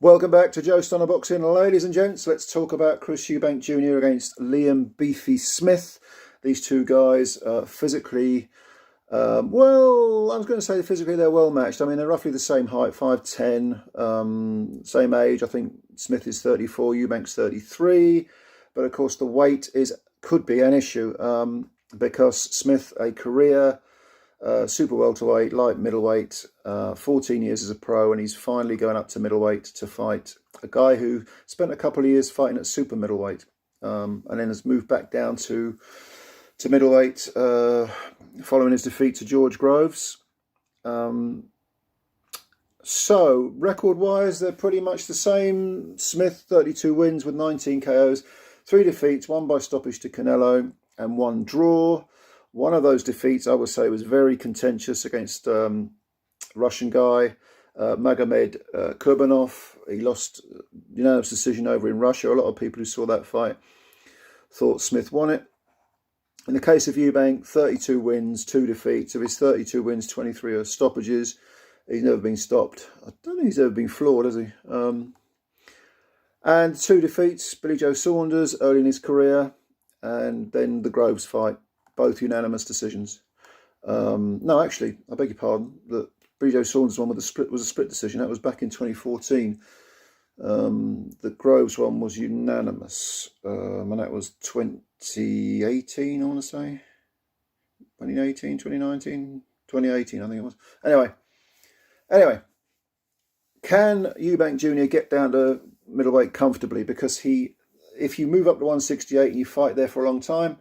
Welcome back to Joe Stunner Boxing. Ladies and gents, let's talk about Chris Eubank Jr. against Liam Beefy Smith. These two guys are physically, well, I was going to say physically they're well matched. I mean, they're roughly the same height, 5'10", same age. I think Smith is 34, Eubank's 33. But of course, the weight could be an issue because Smith, a career super welterweight, light middleweight, 14 years as a pro, and he's finally going up to middleweight to fight a guy who spent a couple of years fighting at super middleweight, and then has moved back down to middleweight following his defeat to George Groves. So record-wise, they're pretty much the same. Smith, 32 wins with 19 KOs, 3 defeats, 1 by stoppage to Canelo, and 1 draw. One of those defeats, I would say, was very contentious against Russian guy, Magomed Kurbanov. He lost unanimous decision over in Russia. A lot of people who saw that fight thought Smith won it. In the case of Eubank, 32 wins, 2 defeats. Of his 32 wins, 23 are stoppages. He's never been stopped. I don't think he's ever been floored, has he? And 2 defeats, Billy Joe Saunders early in his career, and then the Groves fight. Both unanimous decisions. No, actually, I beg your pardon. The Billy Joe Saunders one was a split decision. That was back in 2014. The Groves one was unanimous, and that was 2018. I want to say 2018, 2019, 2018. I think it was. Anyway, can Eubank Jr. get down to middleweight comfortably? Because if you move up to 168 and you fight there for a long time,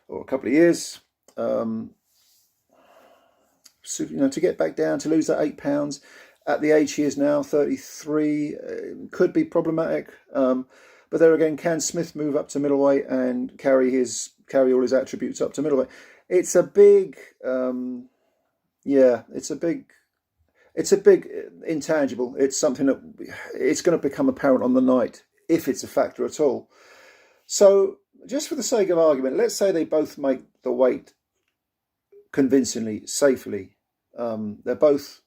or a couple of years, so, to get back down, to lose that 8 pounds at the age he is now, 33, could be problematic. But there again, can Smith move up to middleweight and carry all his attributes up to middleweight? It's a big, it's a big intangible. It's something that it's going to become apparent on the night, if it's a factor at all. So, just for the sake of argument, let's say they both make the weight convincingly, safely. They've both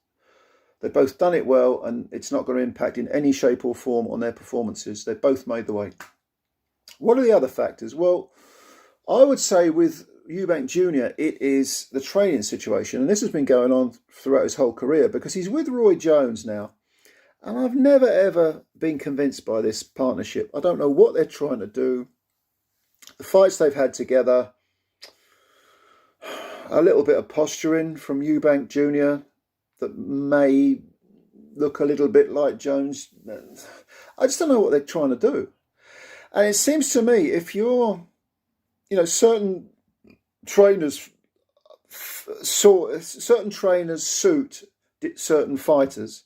done it well, and it's not going to impact in any shape or form on their performances. They've both made the weight. What are the other factors? Well, I would say with Eubank Jr., it is the training situation, and this has been going on throughout his whole career because he's with Roy Jones now, and I've never ever been convinced by this partnership. I don't know what they're trying to do. The fights they've had together, a little bit of posturing from Eubank Jr. that may look a little bit like Jones. I just don't know what they're trying to do. And it seems to me, if you're, certain trainers suit certain fighters.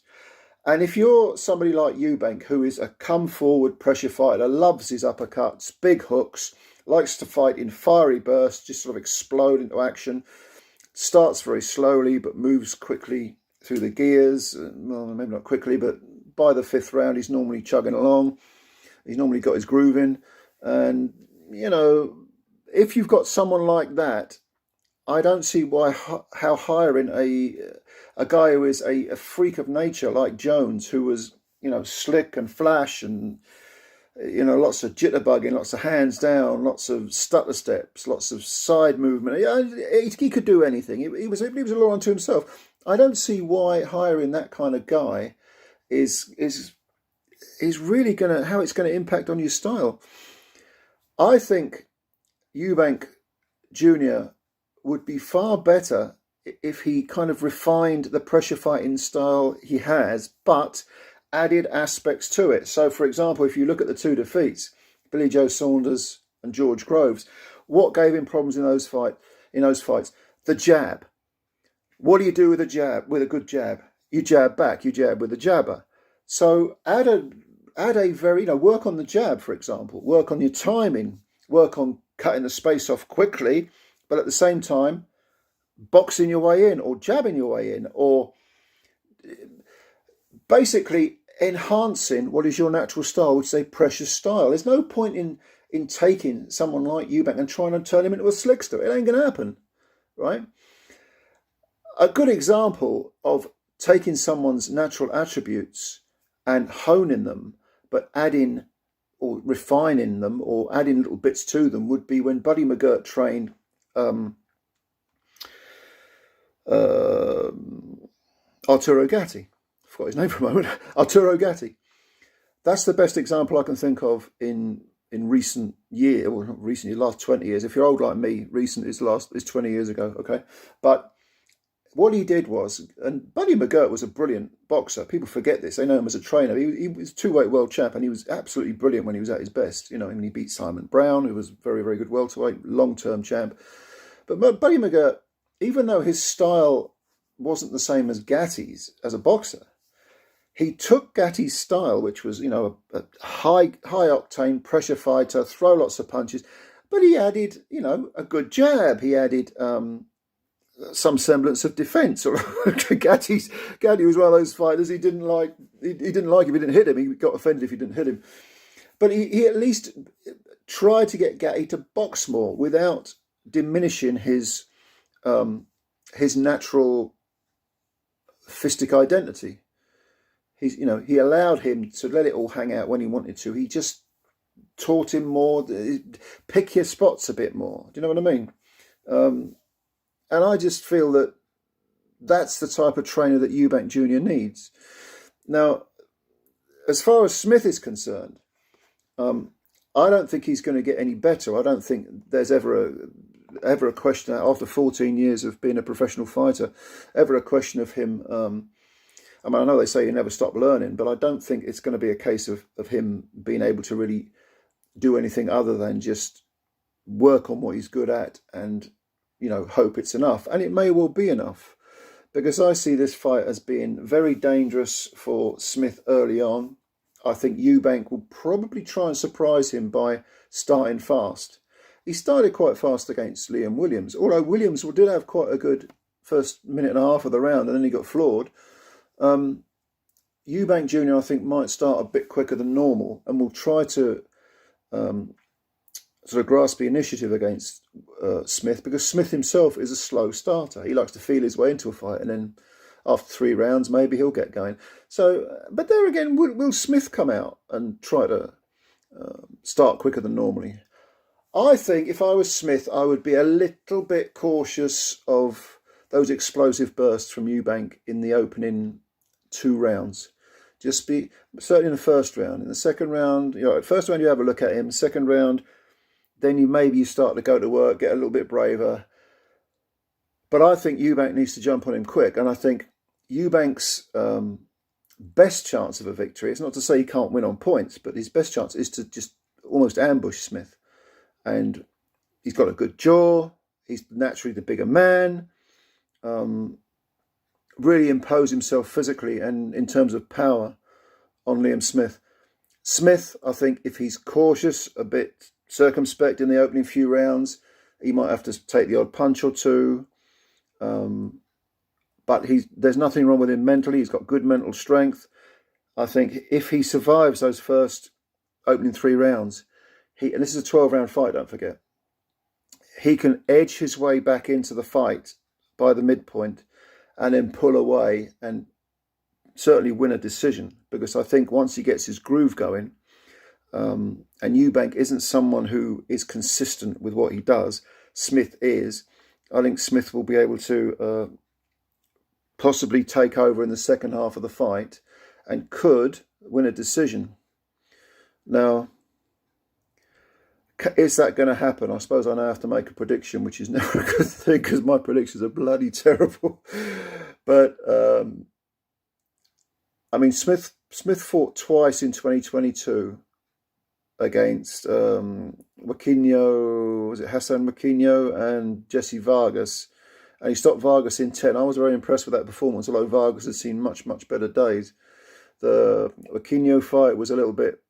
And if you're somebody like Eubank, who is a come-forward pressure fighter, loves his uppercuts, big hooks, likes to fight in fiery bursts, just sort of explode into action, starts very slowly but moves quickly through the gears. Well, maybe not quickly, but by the 5th round, he's normally chugging along. He's normally got his groove in. And, if you've got someone like that, I don't see how hiring a guy who is a freak of nature like Jones, who was, slick and flash and, lots of jitterbugging, lots of hands down, lots of stutter steps, lots of side movement. He could do anything. He was a law unto himself. I don't see why hiring that kind of guy is really how it's going to impact on your style. I think Eubank Jr. would be far better if he kind of refined the pressure fighting style he has, but added aspects to it. So, for example, if you look at the 2 defeats, Billy Joe Saunders and George Groves, what gave him problems in those fights? The jab. What do you do with a jab? With a good jab, you jab back. You jab with a jabber. So add a very, work on the jab, for example. Work on your timing. Work on cutting the space off quickly, but at the same time, boxing your way in or jabbing your way in, or basically enhancing what is your natural style, which is a pressure style. There's no point in taking someone like Eubank and trying to turn him into a slickster. It ain't going to happen, right? A good example of taking someone's natural attributes and honing them, but adding or refining them or adding little bits to them would be when Buddy McGirt trained Arturo Gatti. I forgot his name for a moment. Arturo Gatti. That's the best example I can think of in recent years. Well, not recently, last 20 years. If you're old like me, recent is 20 years ago. Okay, but what he did was, and Buddy McGirt was a brilliant boxer. People forget this. They know him as a trainer. He was a two-weight world champ, and he was absolutely brilliant when he was at his best. You know, when he beat Simon Brown, who was very, very good welterweight, long-term champ. But Buddy McGirt, even though his style wasn't the same as Gatti's as a boxer, he took Gatti's style, which was, a high-octane pressure fighter, throw lots of punches, but he added, a good jab. He added some semblance of defence. Gatti was one of those fighters he didn't like. He didn't like if he didn't hit him. He got offended if he didn't hit him. But he at least tried to get Gatti to box more without diminishing his natural fistic identity. He allowed him to let it all hang out when he wanted to. He just taught him more. Pick your spots a bit more. Do you know what I mean? And I just feel that that's the type of trainer that Eubank Jr. needs. Now, as far as Smith is concerned, I don't think he's going to get any better. I don't think there's ever a question, after 14 years of being a professional fighter, ever a question of him. I know they say you never stop learning, but I don't think it's going to be a case of him being able to really do anything other than just work on what he's good at and hope it's enough. And it may well be enough, because I see this fight as being very dangerous for Smith early on. I think Eubank will probably try and surprise him by starting fast. He started quite fast against Liam Williams, although Williams did have quite a good first minute and a half of the round, and then he got floored. Eubank Jr., I think, might start a bit quicker than normal and will try to sort of grasp the initiative against Smith, because Smith himself is a slow starter. He likes to feel his way into a fight, and then after 3 rounds, maybe he'll get going. So, but there again, will Smith come out and try to start quicker than normally? I think if I was Smith, I would be a little bit cautious of those explosive bursts from Eubank in the opening 2 rounds. Just be certainly in the first round. In the second round, first round you have a look at him. Second round, then you start to go to work, get a little bit braver. But I think Eubank needs to jump on him quick. And I think Eubank's best chance of a victory, it's not to say he can't win on points, but his best chance is to just almost ambush Smith. And he's got a good jaw. He's naturally the bigger man. Really impose himself physically and in terms of power on Liam Smith. Smith, I think, if he's cautious, a bit circumspect in the opening few rounds, he might have to take the odd punch or two. But there's nothing wrong with him mentally. He's got good mental strength. I think if he survives those first opening 3 rounds, and this is a 12-round fight, don't forget, he can edge his way back into the fight by the midpoint and then pull away and certainly win a decision. Because I think once he gets his groove going, and Eubank isn't someone who is consistent with what he does, Smith is. I think Smith will be able to possibly take over in the second half of the fight and could win a decision. Now, is that going to happen? I suppose I now have to make a prediction, which is never a good thing because my predictions are bloody terrible. But Smith fought twice in 2022 against Joaquinho, was it Hassan Joaquinho and Jesse Vargas, and he stopped Vargas in 10. I was very impressed with that performance, although Vargas had seen much, much better days. The Joaquinho fight was a bit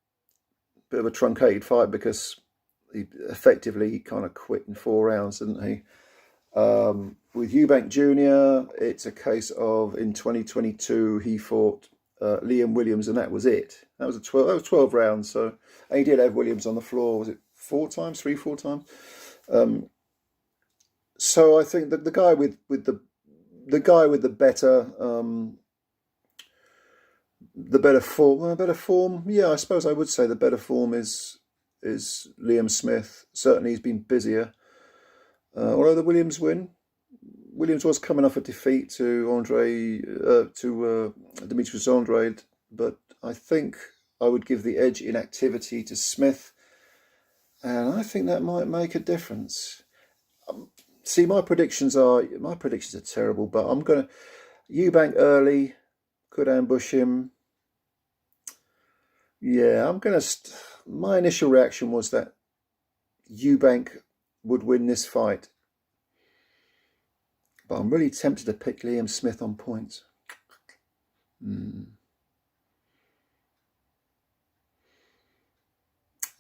of a truncated fight because he kind of quit in 4 rounds, didn't he? With Eubank Jr., it's a case of in 2022 he fought Liam Williams, and that was it. That was 12 rounds. So, and he did have Williams on the floor. Was it 4 times? 4 times? So I think that the guy with the better The better form, yeah, I suppose I would say the better form is Liam Smith. Certainly he's been busier. Although the Williams was coming off a defeat to Demetrius Andrade, but I think I would give the edge in activity to Smith, and I think that might make a difference. See, my predictions are terrible, but I'm gonna Eubank early could ambush him. Yeah, my initial reaction was that Eubank would win this fight, but I'm really tempted to pick Liam Smith on points.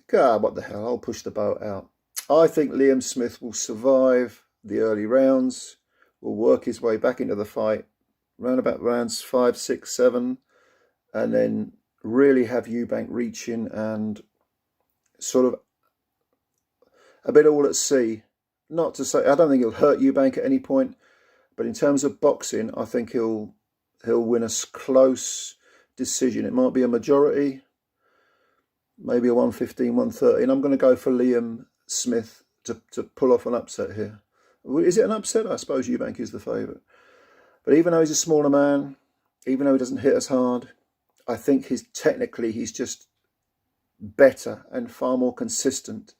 God, what the hell? I'll push the boat out. I think Liam Smith will survive the early rounds, will work his way back into the fight, round about rounds 5, 6, 7, and then really have Eubank reaching and sort of a bit all at sea. Not to say I don't think he'll hurt Eubank at any point, but in terms of boxing, I think he'll win a close decision. It might be a majority, maybe a 115, 130, and I'm going to go for Liam Smith to pull off an upset here. Is it an upset? I suppose Eubank is the favourite. But even though he's a smaller man, even though he doesn't hit as hard, I think technically he's just better and far more consistent.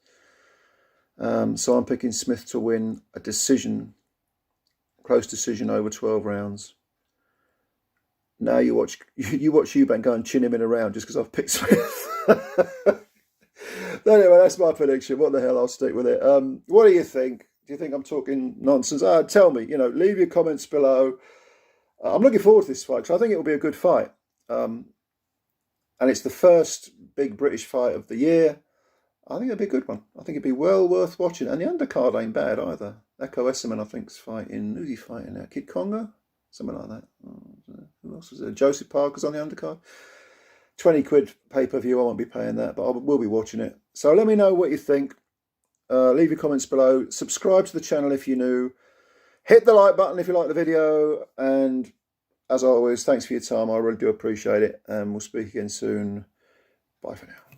So I'm picking Smith to win a close decision over 12 rounds. Now you watch Eubank go and chin him in a round just because I've picked Smith. Anyway, that's my prediction. What the hell? I'll stick with it. What do you think? Do you think I'm talking nonsense? Tell me. Leave your comments below. I'm looking forward to this fight because I think it will be a good fight. And it's the first big British fight of the year. I think it'll be a good one. I think it'd be well worth watching. And the undercard ain't bad either. Echo Esserman, I think, is fighting. Who's he fighting now? Kid Congo? Something like that. Who else was there? Joseph Parker's on the undercard. 20 quid pay-per-view. I won't be paying that, but we'll be watching it. So let me know what you think. Leave your comments below. Subscribe to the channel if you're new. Hit the like button if you like the video. And as always, thanks for your time. I really do appreciate it. And we'll speak again soon. Bye for now.